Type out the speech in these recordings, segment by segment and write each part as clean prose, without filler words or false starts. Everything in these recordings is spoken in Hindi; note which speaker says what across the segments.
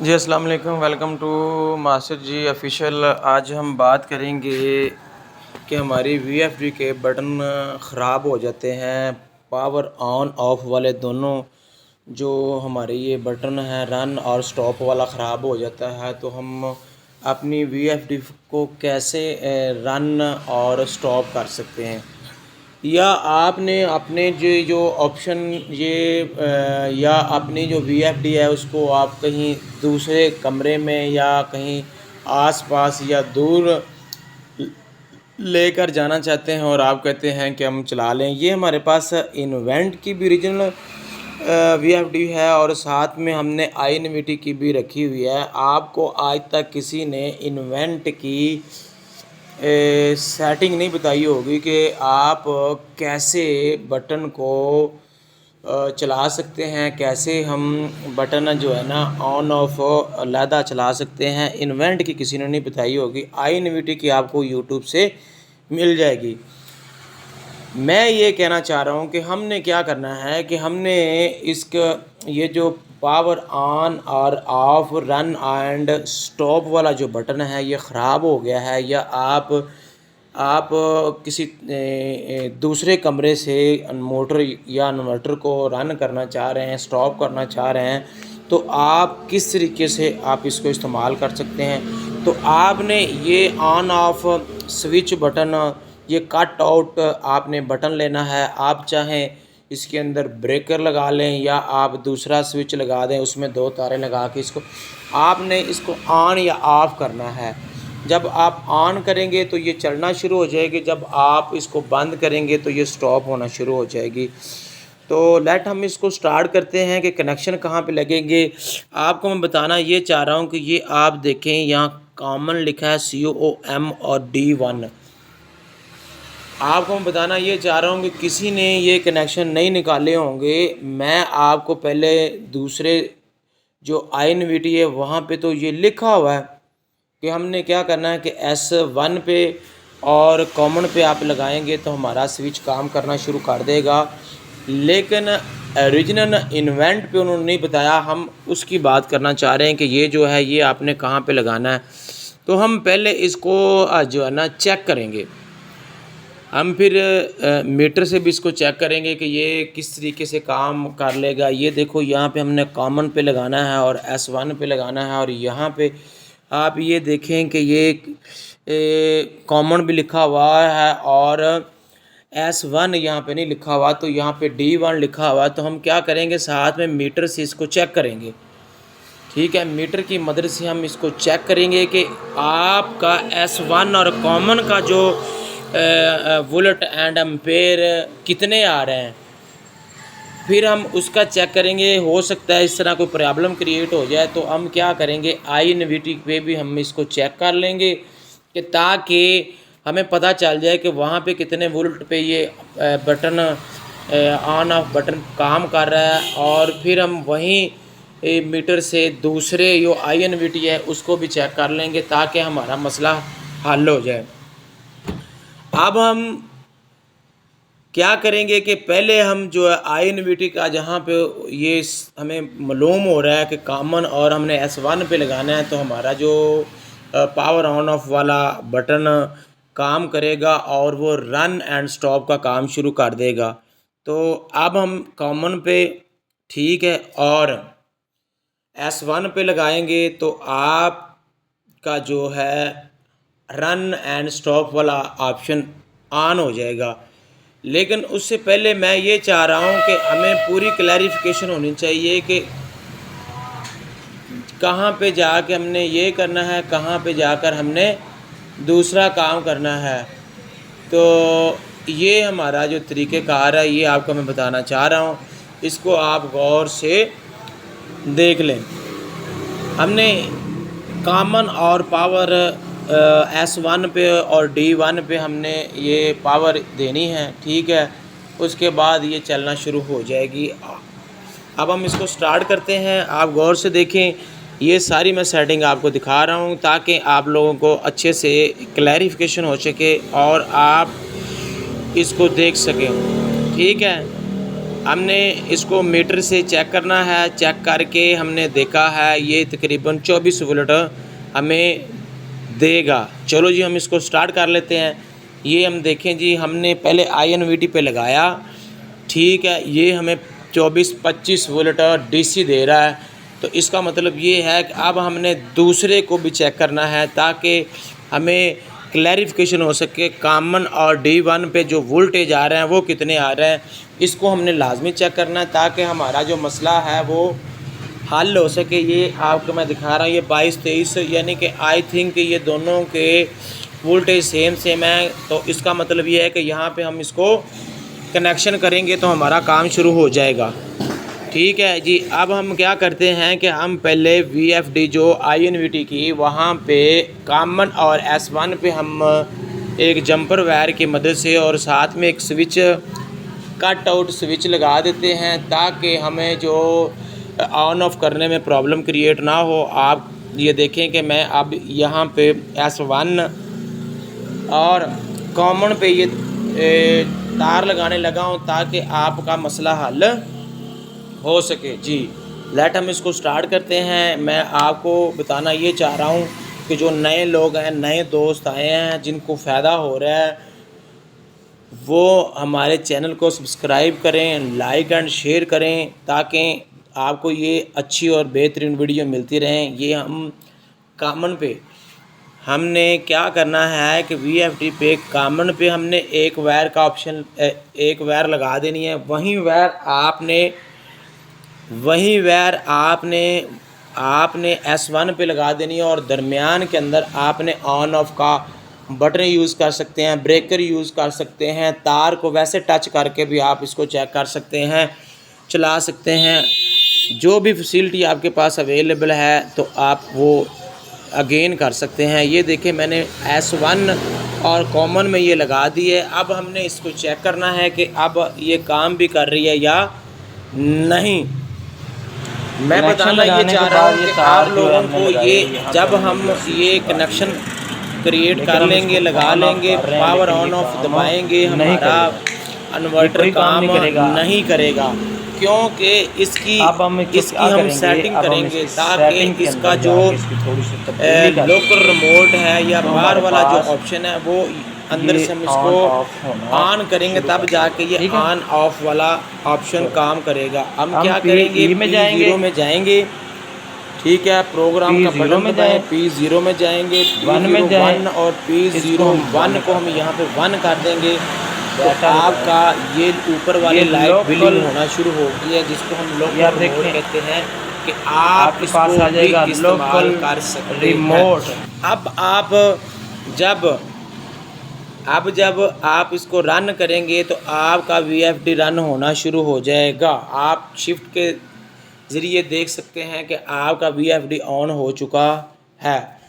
Speaker 1: जी अस्सलाम वालेकुम, welcome to master ji official. आज हम बात करेंगे कि हमारी वीएफडी के बटन ख़राब हो जाते हैं, पावर ऑन ऑफ वाले दोनों। जो हमारे ये बटन है रन और स्टॉप वाला ख़राब हो जाता है, तो हम अपनी वीएफडी को कैसे रन और स्टॉप कर सकते हैं, या आपने अपने जो ऑप्शन या अपनी जो वीएफडी है उसको आप कहीं दूसरे कमरे में या कहीं आसपास या दूर लेकर जाना चाहते हैं और आप कहते हैं कि हम चला लें। ये हमारे पास इन्वेंट की भी ओरिजिनल वीएफडी है और साथ में हमने आईएनवीटी की भी रखी हुई है। आपको आज तक किसी ने इन्वेंट की सेटिंग नहीं बताई होगी कि आप कैसे बटन को चला सकते हैं, कैसे हम बटन जो है ना ऑन ऑफ अलहदा चला सकते हैं। इन्वेंट की किसी ने नहीं बताई होगी, आईएनवीटी की आपको यूट्यूब से मिल जाएगी। मैं ये कहना चाह रहा हूँ कि हमने क्या करना है कि हमने इसका ये जो पावर ऑन और ऑफ रन एंड स्टॉप वाला जो बटन है ये ख़राब हो गया है, या आप किसी दूसरे कमरे से मोटर या इन्वर्टर को रन करना चाह रहे हैं, स्टॉप करना चाह रहे हैं, तो आप किस तरीके से आप इसको इस्तेमाल कर सकते हैं। तो आपने ये ऑन ऑफ स्विच बटन, ये कट आउट आपने बटन लेना है। आप चाहें इसके अंदर ब्रेकर लगा लें या आप दूसरा स्विच लगा दें, उसमें दो तारें लगा के आपने इसको ऑन या ऑफ़ करना है। जब आप ऑन करेंगे तो ये चलना शुरू हो जाएगी, जब आप इसको बंद करेंगे तो ये स्टॉप होना शुरू हो जाएगी। तो हम इसको स्टार्ट करते हैं कि कनेक्शन कहाँ पे लगेंगे। आपको मैं बताना ये चाह रहा हूँ कि ये आप देखें, यहाँ कॉमन लिखा है COM और D1। आपको मैं बताना ये चाह रहा हूँ कि किसी ने ये कनेक्शन नहीं निकाले होंगे। मैं आपको पहले दूसरे जो आईएनवीटी है वहाँ पे तो ये लिखा हुआ है कि हमने क्या करना है कि S1 पे और कॉमन पे आप लगाएंगे तो हमारा स्विच काम करना शुरू कर देगा, लेकिन ओरिजिनल इन्वेंट पे उन्होंने नहीं बताया। हम उसकी बात करना चाह रहे हैं कि ये जो है ये आपने कहाँ पे लगाना है। तो हम पहले इसको जो है ना चेक करेंगे। हम फिर मीटर से भी इसको चेक करेंगे कि ये किस तरीके से काम कर लेगा। ये देखो यहाँ पे हमने कॉमन पे लगाना है और S1 पे लगाना है, और यहाँ पे आप ये देखें कि ये कॉमन भी लिखा हुआ है और S1 यहाँ पे नहीं लिखा हुआ, तो यहाँ पे D1 लिखा हुआ है। तो हम क्या करेंगे, साथ में मीटर से इसको चेक करेंगे। ठीक है, मीटर की मदद से हम इसको चेक करेंगे कि आपका S1 और कॉमन का जो वोल्ट एंड एम्पेयर कितने आ रहे हैं। फिर हम उसका चेक करेंगे। हो सकता है इस तरह कोई प्रॉब्लम क्रिएट हो जाए, तो हम क्या करेंगे, आईएनवीटी पे भी हम इसको चेक कर लेंगे कि ताकि हमें पता चल जाए कि वहाँ पे कितने वोल्ट पे ये बटन ऑन ऑफ बटन काम कर रहा है। और फिर हम वहीं मीटर से दूसरे जो आईएनवीटी है उसको भी चेक कर लेंगे ताकि हमारा मसला हल हो जाए। अब हम क्या करेंगे कि पहले हम जो है आईएनवीटी का जहाँ पे ये हमें मालूम हो रहा है कि कॉमन और हमने S1 पे लगाना है, तो हमारा जो पावर ऑन ऑफ वाला बटन काम करेगा और वो रन एंड स्टॉप का काम शुरू कर देगा। तो अब हम कॉमन पे ठीक है और S1 पे लगाएंगे तो आपका जो है रन एंड स्टॉप वाला ऑप्शन ऑन हो जाएगा। लेकिन उससे पहले मैं ये चाह रहा हूँ कि हमें पूरी क्लैरिफिकेशन होनी चाहिए कि कहाँ पे जाके हमने ये करना है, कहाँ पे जाकर हमने दूसरा काम करना है। तो ये हमारा जो तरीक़ेकार है ये आपको मैं बताना चाह रहा हूँ, इसको आप गौर से देख लें। हमने कॉमन और पावर S1 पे और D1 पे हमने ये पावर देनी है, ठीक है। उसके बाद ये चलना शुरू हो जाएगी। अब हम इसको स्टार्ट करते हैं। आप गौर से देखें, ये सारी मैं सेटिंग आपको दिखा रहा हूँ ताकि आप लोगों को अच्छे से क्लैरिफिकेशन हो सके और आप इसको देख सकें, ठीक है। हमने इसको मीटर से चेक करना है। चेक करके हमने देखा है ये तकरीबन 24 वोल्ट हमें देगा। चलो जी हम इसको स्टार्ट कर लेते हैं। ये हम देखें जी, हमने पहले INVT पे लगाया, ठीक है, ये हमें 24-25 वोल्ट DC दे रहा है। तो इसका मतलब ये है कि अब हमने दूसरे को भी चेक करना है ताकि हमें क्लैरिफिकेशन हो सके कॉमन और D1 पे जो वोल्टेज आ रहे हैं वो कितने आ रहे हैं। इसको हमने लाजमी चेक करना है ताकि हमारा जो मसला है वो हल हो सके। ये आपको मैं दिखा रहा हूँ, ये 22-23 यानी कि आई थिंक ये दोनों के वोल्टेज सेम है। तो इसका मतलब ये है कि यहाँ पे हम इसको कनेक्शन करेंगे तो हमारा काम शुरू हो जाएगा। ठीक है जी, अब हम क्या करते हैं कि हम पहले VFD जो INVT की वहाँ पे कॉमन और S1 पे हम एक जंपर वायर की मदद से और साथ में एक स्विच कट आउट स्विच लगा देते हैं ताकि हमें जो ऑन ऑफ करने में प्रॉब्लम क्रिएट ना हो। आप ये देखें कि मैं अब यहाँ पे S1 और कॉमन पे ये तार लगाने लगा हूँ ताकि आपका मसला हल हो सके। जी लेट हम इसको स्टार्ट करते हैं। मैं आपको बताना ये चाह रहा हूँ कि जो नए लोग हैं, नए दोस्त आए हैं जिनको फ़ायदा हो रहा है, वो हमारे चैनल को सब्सक्राइब करें, लाइक एंड शेयर करें ताकि आपको ये अच्छी और बेहतरीन वीडियो मिलती रहें। ये हम कॉमन पे हमने क्या करना है कि VFD पे कॉमन पे हमने एक वायर का ऑप्शन एक वायर लगा देनी है। वही वायर आपने S1 पे लगा देनी है और दरमियान के अंदर आपने ऑन ऑफ का बटन यूज़ कर सकते हैं, ब्रेकर यूज़ कर सकते हैं, तार को वैसे टच करके भी आप इसको चेक कर सकते हैं, चला सकते हैं। जो भी फैसिलिटी आपके पास अवेलेबल है तो आप वो अगेन कर सकते हैं। ये देखें मैंने S1 और कॉमन में ये लगा दी है। अब हमने इसको चेक करना है कि अब ये काम भी कर रही है या नहीं। मैं बताना ये चाह रहा हूँ कि आप लोगों को ये जब हम ये कनेक्शन क्रिएट कर लेंगे, लगा लेंगे, पावर ऑन ऑफ दबाएंगे, हमारा इन्वर्टर काम नहीं करेगा क्योंकि इसकी हम सेटिंग करेंगे ताकि इसका जो लोकल रिमोट है या बाहर वाला जो ऑप्शन है वो अंदर से हम इसको ऑन करेंगे तब जाके ये ऑन ऑफ वाला ऑप्शन काम करेगा। हम क्या करेंगे, P0 में जाएंगे, ठीक है, प्रोग्राम का बटन दबाएं, P0 में जाएंगे, P01 और P01 को हम यहाँ पे 1 कर देंगे तो आपका ये ऊपर वाली लाइट ब्लिंक होना शुरू हो गई है जिसको हम लोग कहते हैं कि आप इसको भी इस्तेमाल कर सकते हैं। अब जब आप इसको रन करेंगे तो आपका VFD रन होना शुरू हो जाएगा। आप शिफ्ट के ज़रिए देख सकते हैं कि आपका VFD ऑन हो चुका है।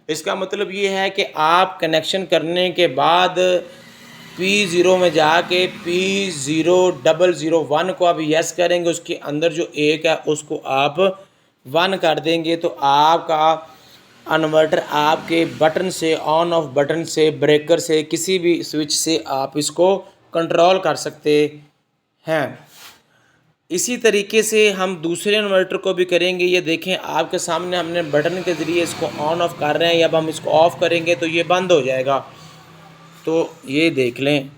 Speaker 1: इसका मतलब ये है कि आप कनेक्शन करने के बाद P0 में जाके P0001 को आप यस करेंगे, उसके अंदर जो एक है उसको आप 1 कर देंगे तो आपका इन्वर्टर आपके बटन से, ऑन ऑफ बटन से, ब्रेकर से, किसी भी स्विच से आप इसको कंट्रोल कर सकते हैं। इसी तरीके से हम दूसरे इन्वर्टर को भी करेंगे। ये देखें आपके सामने हमने बटन के ज़रिए इसको ऑन ऑफ कर रहे हैं। अब हम इसको ऑफ़ करेंगे तो ये बंद हो जाएगा। तो ये देख लें,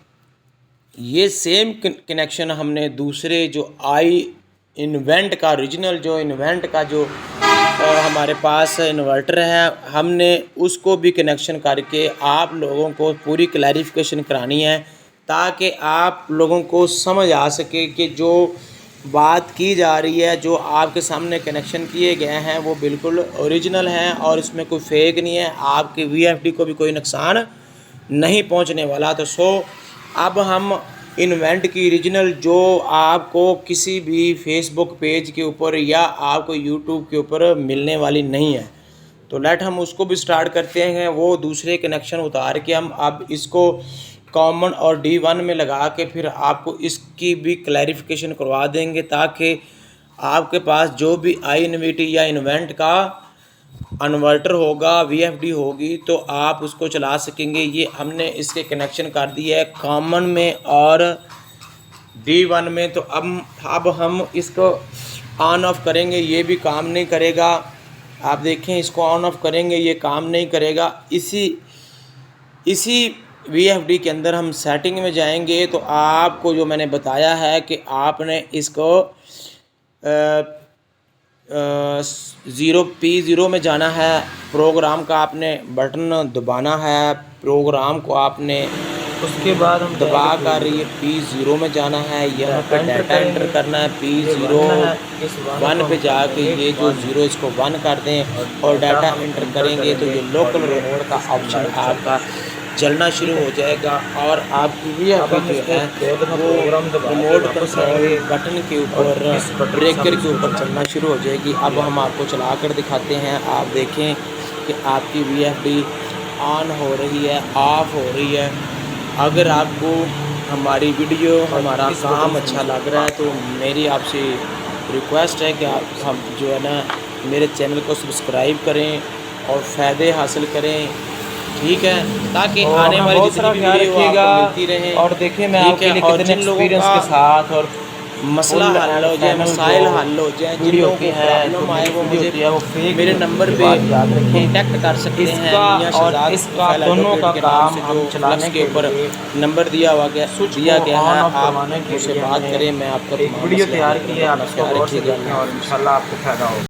Speaker 1: ये सेम कनेक्शन हमने दूसरे जो इन्वेंट का ओरिजिनल जो इन्वेंट का जो हमारे पास इन्वर्टर है, हमने उसको भी कनेक्शन करके आप लोगों को पूरी क्लैरिफिकेशन करानी है ताकि आप लोगों को समझ आ सके कि जो बात की जा रही है, जो आपके सामने कनेक्शन किए गए हैं वो बिल्कुल ओरिजिनल हैं और इसमें कोई फेक नहीं है। आपके VFD को भी कोई नुकसान नहीं पहुंचने वाला। तो अब हम इन्वेंट की ओरिजिनल जो आपको किसी भी फेसबुक पेज के ऊपर या आपको यूट्यूब के ऊपर मिलने वाली नहीं है, तो लेट हम उसको भी स्टार्ट करते हैं। वो दूसरे कनेक्शन उतार के हम अब इसको कॉमन और D1 में लगा के फिर आपको इसकी भी क्लैरिफिकेशन करवा देंगे ताकि आपके पास जो भी INVT या इन्वेंट का इन्वर्टर होगा, VFD होगी, तो आप उसको चला सकेंगे। ये हमने इसके कनेक्शन कर दिया है कॉमन में और D1 में। तो अब हम इसको ऑन ऑफ करेंगे, ये भी काम नहीं करेगा। आप देखें, इसको ऑन ऑफ करेंगे, ये काम नहीं करेगा। इसी VFD के अंदर हम सेटिंग में जाएंगे तो आपको जो मैंने बताया है कि आपने इसको 0P0 में जाना है। प्रोग्राम का आपने बटन दबाना है, प्रोग्राम को आपने
Speaker 2: उसके बाद हम
Speaker 1: दबा कर ये P0 में जाना है। यहाँ पे डाटा एंटर करना है P01 पे जाके ये जो 0 इसको 1 कर दें और डाटा एंटर करेंगे तो ये लोकल रिमोट का ऑप्शन आपका चलना शुरू हो जाएगा और आपकी भी जो है वो रिमोट कंट्रोल बटन के ऊपर ब्रेकर के ऊपर चलना शुरू हो जाएगी। अब हम आपको चला कर दिखाते हैं। आप देखें कि आपकी VFD ऑन हो रही है, ऑफ हो रही है। अगर आपको हमारी वीडियो, हमारा काम अच्छा लग रहा है तो मेरी आपसे रिक्वेस्ट है कि आप हम जो है ना मेरे चैनल को सब्सक्राइब करें और फ़ायदे हासिल करें, ठीक है, ताकि आने वाली जितनी भी वीडियो आपको मिलती रहे।
Speaker 2: और देखिए मैं
Speaker 1: ठीक
Speaker 2: आपके
Speaker 1: है,
Speaker 2: लिए
Speaker 1: और
Speaker 2: कितने
Speaker 1: जिन लोगों
Speaker 2: एक्सपीरियंस
Speaker 1: का
Speaker 2: के साथ और
Speaker 1: मसला हल हो जाए, मसाइल हल हो जाए, जिन लोगों को प्रॉब्लम आए वो मुझे मेरे नंबर पे कॉन्टैक्ट कर सकते हैं। मियां शहजाद
Speaker 2: इसका
Speaker 1: फैल
Speaker 2: दोनों का
Speaker 1: एडवोकेट के नाम
Speaker 2: काम
Speaker 1: से
Speaker 2: हम
Speaker 1: जो
Speaker 2: चलाने
Speaker 1: फ्लक्स
Speaker 2: के
Speaker 1: के ऊपर
Speaker 2: लिए
Speaker 1: नंबर दिया गया है। आप
Speaker 2: करवाने के
Speaker 1: मुझसे
Speaker 2: लिए
Speaker 1: बात करें, मैं आपका
Speaker 2: एक
Speaker 1: तमाम
Speaker 2: वीडियो
Speaker 1: मसला
Speaker 2: तैयार
Speaker 1: हल
Speaker 2: की है।
Speaker 1: करूँगा।
Speaker 2: आप
Speaker 1: अपना
Speaker 2: इसको
Speaker 1: ख्याल
Speaker 2: गौर से
Speaker 1: रखिएगा।
Speaker 2: देखें और इंशाल्लाह आपको फ़ायदा होगा।